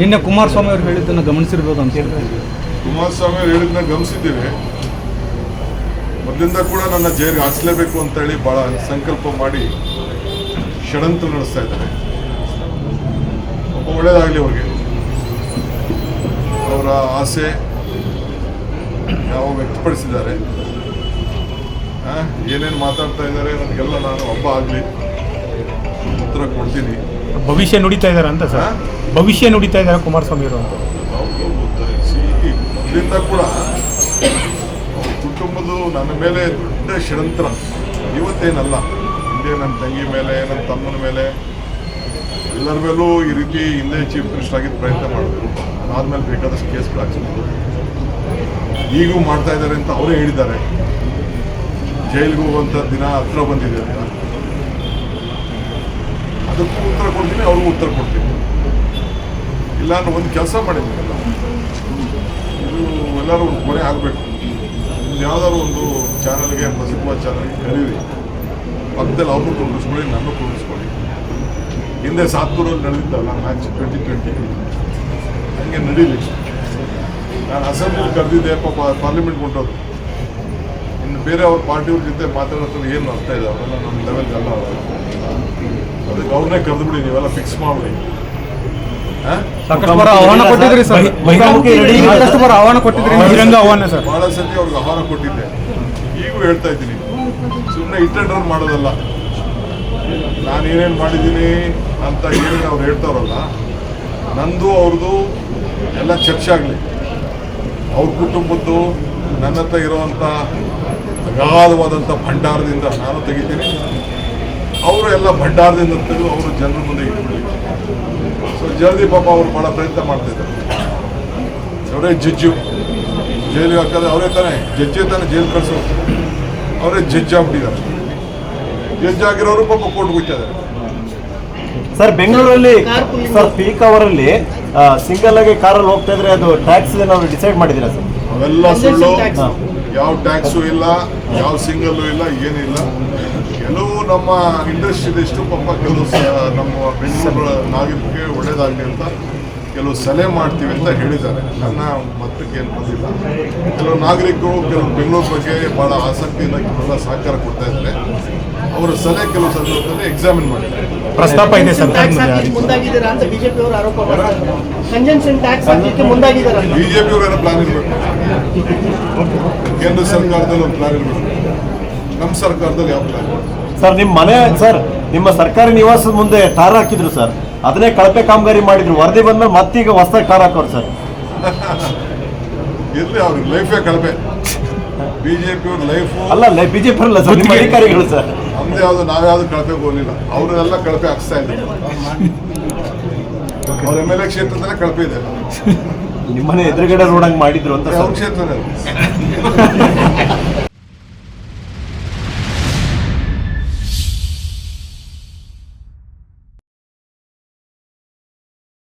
ನಿನ್ನೆ ಕುಮಾರಸ್ವಾಮಿ ಅವರು ಹೇಳಿದ್ದನ್ನು ಗಮನಿಸಿರ್ಬೋದು ಅಂತ ಹೇಳಿದ್ರೆ ಕುಮಾರಸ್ವಾಮಿ ಅವರು ಹೇಳಿದ್ದನ್ನ ಗಮನಿಸಿದ್ದೀವಿ. ಮೊದಲಿಂದ ಕೂಡ ನನ್ನ ಜೈಲಿಗೆ ಹಾಕಿಸಲೇಬೇಕು ಅಂತೇಳಿ ಭಾಳ ಸಂಕಲ್ಪ ಮಾಡಿ ಷಡ್ಯಂತ್ರ ನಡೆಸ್ತಾ ಇದ್ದಾರೆ. ಒಳ್ಳೆಯದಾಗಲಿ ಅವ್ರಿಗೆ, ಅವರ ಆಸೆ ಯಾವ ವ್ಯಕ್ತಪಡಿಸಿದ್ದಾರೆ, ಏನೇನು ಮಾತಾಡ್ತಾ ಇದ್ದಾರೆ ನನಗೆಲ್ಲ ನಾನು ಹಬ್ಬ ಆಗಲಿ ಉತ್ತರ ಕೊಡ್ತೀನಿ. ಭವಿಷ್ಯ ನುಡಿತಾ ಇದ್ದಾರೆ ಅಂತ ಸರ್, ಭವಿಷ್ಯ ನುಡಿತಾ ಇದ್ದಾರೆ ಕುಮಾರಸ್ವಾಮಿ ಅವರು ಅಂತ. ಮೊದಲಿಂದ ಕೂಡ ಕುಟುಂಬದ ನನ್ನ ಮೇಲೆ ದೊಡ್ಡ ಷಡ್ಯಂತ್ರ, ಇವತ್ತೇನಲ್ಲ, ಹಿಂದೆ ನನ್ನ ತಂಗಿ ಮೇಲೆ, ನನ್ನ ತಮ್ಮನ ಮೇಲೆ, ಎಲ್ಲರ ಮೇಲೂ ಈ ರೀತಿ ಹಿಂದೆ ಚೀಫ್ ಮಿನಿಸ್ಟರ್ ಆಗಿದ್ದ ಪ್ರಯತ್ನ ಮಾಡಿದ್ರು. ಅದಾದಮೇಲೆ ಬೇಕಾದಷ್ಟು ಕೇಸ್ಗಳು ಹಾಕ್ಸಿದ್ರು. ಈಗೂ ಮಾಡ್ತಾ ಇದ್ದಾರೆ ಅಂತ ಅವರೇ ಹೇಳಿದ್ದಾರೆ. ಜೈಲಿಗೆ ಹೋಗುವಂಥ ದಿನ ಹತ್ರ ಬಂದಿದೆ ಅಂತ. ಅದಕ್ಕೂ ಉತ್ತರ ಕೊಡ್ತೀನಿ, ಅವ್ರಿಗೂ ಉತ್ತರ ಕೊಡ್ತೀನಿ. ಇಲ್ಲ ನಾನು ಒಂದು ಕೆಲಸ ಮಾಡಿದ್ದೀನಲ್ಲ, ಇದು ಎಲ್ಲರೂ ಒಂದು ಕೊನೆ ಆಗಬೇಕು. ಯಾವುದಾದ್ರು ಒಂದು ಚಾನಲ್ಗೆ, ಪ್ರಸಿದ್ಧವಾದ ಚಾನಲ್ಗೆ ಕರೀರಿ, ಪಕ್ಕದಲ್ಲಿ ಅವ್ರನ್ನೂ ಕುಂಡಿಸ್ಕೊಳ್ಳಿ, ನನ್ನೂ ಕುಂಡಿಸ್ಕೊಳ್ಳಿ. ಹಿಂದೆ ಸಾತ್ಪುರಲ್ಲಿ ನಡೆದಿದ್ದಲ್ಲ ಮ್ಯಾಚ್ 2020, ಹಂಗೆ ನಡೀಲಿ. ನಾನು ಅಸೆಂಬ್ಲಿ ಕರೆದಿದ್ದೆ, ಪಾಪ ಪಾರ್ಲಿಮೆಂಟ್ ಹೊಂಟೋದು. ಇನ್ನು ಬೇರೆ ಅವ್ರ ಪಾರ್ಟಿಯವ್ರ ಜೊತೆ ಮಾತಾಡೋದು ಏನು ಅರ್ಥ ಇದೆ, ಅವರೆಲ್ಲ ನಮ್ಮ ಲೆವೆಲ್ಗೆ ಅಲ್ಲ. ಅದಕ್ಕೆ ಅವ್ರನ್ನೇ ಕರೆದುಬಿಡಿ, ನೀವೆಲ್ಲ ಫಿಕ್ಸ್ ಮಾಡಿಬಿಡಿ. ಆಹ್ವಾನ ಕೊಟ್ಟಿದ್ರಿ ಸರ್, ಆಹ್ವಾನ ಕೊಟ್ಟಿದ್ರಿ, ಬಹಿರಂಗ ಆಹ್ವಾನ ಸರ್. ಭಾಳ ಸತಿ ಅವ್ರಿಗೆ ಆಹ್ವಾನ ಕೊಟ್ಟಿದ್ದೆ, ಈಗೂ ಹೇಳ್ತಾ ಇದ್ದೀನಿ. ಸುಮ್ಮನೆ ಇಟ್ಟೆಡ್ರವ್ರು ಮಾಡೋದಲ್ಲ. ನಾನು ಏನೇನು ಮಾಡಿದ್ದೀನಿ ಅಂತ ಏನೇನು ಅವ್ರು ಹೇಳ್ತಾರಲ್ಲ, ನಂದು ಅವ್ರದ್ದು ಎಲ್ಲ ಚರ್ಚೆ ಆಗಲಿ. ಅವ್ರ ಕುಟುಂಬದ್ದು ನನ್ನ ಹತ್ರ ಇರೋವಂಥ ಅಗಾಧವಾದಂಥ ಭಂಡಾರದಿಂದ ನಾನು ತೆಗಿತೀನಿ, ಅವರು ಎಲ್ಲ ಭಂಡಾರದಿಂದ ತೆಗೆದು ಅವರು ಜನರ ಮುಂದೆ ಇಟ್ಬಿಡಿ. ಸೊ ಜಲ್ದಿ ಪಾಪ ಅವರು ಭಾಳ ಪ್ರಯತ್ನ ಮಾಡ್ತಾಯಿದ್ದಾರೆ. ಅವರೇ ಜಡ್ಜು, ಜೈಲಿಗೆ ಹಾಕೋದು ಅವರೇ ತಾನೇ, ಜಡ್ಜೇ ತಾನೇ ಜೈಲು ಕಳಿಸೋದು, ಅವರೇ ಜಡ್ಜ್ ಆಗ್ಬಿಟ್ಟಿದ್ದಾರೆ. ಜಡ್ಜ್ ಆಗಿರೋರು ಪಾಪ ಕೋರ್ಟ್ಗೆ ಹೋಗ್ತಿದ್ದಾರೆ. ಸರ್, ಬೆಂಗಳೂರಲ್ಲಿ ಸರ್ ಪೀಕ್ ಅವರಲ್ಲಿ ಸಿಂಗಲ್ ಆಗಿ ಕಾರಲ್ಲಿ ಹೋಗ್ತಾ ಇದ್ರೆ ಅದು ಟ್ಯಾಕ್ಸ್ ಏನಾದ್ರು ಡಿಸೈಡ್ ಮಾಡಿದ್ದೀರಾ ಸರ್? ಅವೆಲ್ಲ ಸುಳ್ಳು. ಯಾವ ಟ್ಯಾಕ್ಸು ಇಲ್ಲ, ಯಾವ ಸಿಂಗಲ್ಲು ಇಲ್ಲ, ಏನಿಲ್ಲ. ಕೆಲವು ನಮ್ಮ ಇಂಡಸ್ಟ್ರಿಯಲಿಸ್ಟು ಪಾಪ ಕೆಲವು ನಮ್ಮ ಬೆಂಗಳೂರು ನಾಗರಿಕರಿಗೆ ಒಳ್ಳೇದಾಗಲಿ ಅಂತ ಕೆಲವು ಸಲಹೆ ಮಾಡ್ತೀವಿ ಅಂತ ಹೇಳಿದ್ದಾರೆ. ನನ್ನ ಮತಕ್ಕೆ ಏನು ಬಂದಿಲ್ಲ. ಕೆಲವು ನಾಗರಿಕರು ಕೆಲವು ಬೆಂಗಳೂರು ಬಗ್ಗೆ ಭಾಳ ಆಸಕ್ತಿಯಿಂದ ಕೆಲವೆಲ್ಲ ಸಹಕಾರ ಕೊಡ್ತಾ ಇದ್ದಾರೆ. ಅವರ ಸಲಹೆ ಕೆಲವು ಸಂದರ್ಭದಲ್ಲಿ ಎಕ್ಸಾಮಿನ್ ಮಾಡಿದ್ದಾರೆ. ಪ್ರಸ್ತಾಪ ಇದೆ ಸರ್. ಮುಂದಾಗಿದ್ದೀರಾ ಅಂತ ಬಿಜೆಪಿ ಅವರು ಆರೋಪ ಮಾಡ್ತಾರೆ. ಕನ್ಜಂಕ್ಷನ್ ಟ್ಯಾಕ್ಸ್ ಹಾಕಲಿಕ್ಕೆ ಮುಂದಾಗಿದ್ದಾರೆ. ಬಿಜೆಪಿ ಅವರ ಪ್ಲಾನ್ ಇರಬೇಕು, ಕೇಂದ್ರ ಸರ್ಕಾರದಲ್ಲಿ ಒಂದು ಪ್ಲಾನ್ ಇರಬೇಕು. ನಮ್ಮ ಸರ್ಕಾರದಲ್ಲಿ ಯಾವ ಪ್ಲಾನ್? ಸರ್, ನಿಮ್ಮ ಮನೆ ಸರ್, ನಿಮ್ಮ ಸರ್ಕಾರಿ ನಿವಾಸದ ಮುಂದೆ ಟಾರ್ ಹಾಕಿದ್ರು ಸರ್, ಅದನ್ನೇ ಕಳಪೆ ಕಾಮಗಾರಿ ಮಾಡಿದ್ರು. ವರದಿ ಬಂದ್ಮೇಲೆ ಮತ್ತೀಗ ಹೊಸದಾಗಿ ಟಾರ್ ಹಾಕೋರು ಸರ್. ಇರಲಿ, ಅವ್ರಿಗೆ ಲೈಫೇ ಕಳಪೆ. ಬಿಜೆಪಿ ಅವ್ರ ಲೈಫು ಅಲ್ಲ, ಬಿಜೆಪಿ ಅಲ್ಲ ಸರ್, ನಿಮ್ಮ ಅಧಿಕಾರಿಗಳು ಸರ್. ನಮ್ದು ಯಾವುದು, ನಾವ್ಯಾವುದು ಕಳಪೆಗೆ ಹೋಗಲಿಲ್ಲ. ಅವರೆಲ್ಲ ಕಳಪೆ ಹಾಕ್ಸ್ತಾ ಇದ್ದಾರೆ. ಅವ್ರ MLA ಕ್ಷೇತ್ರದಲ್ಲೇ ಕಳಪೆ ಇದೆ. ನಿಮ್ಮನೆ ಎದುರುಗಡೆ ರೋಡ್ ಹಂಗೆ ಮಾಡಿದ್ರು ಅಂತ ಅವ್ರ ಕ್ಷೇತ್ರನೇ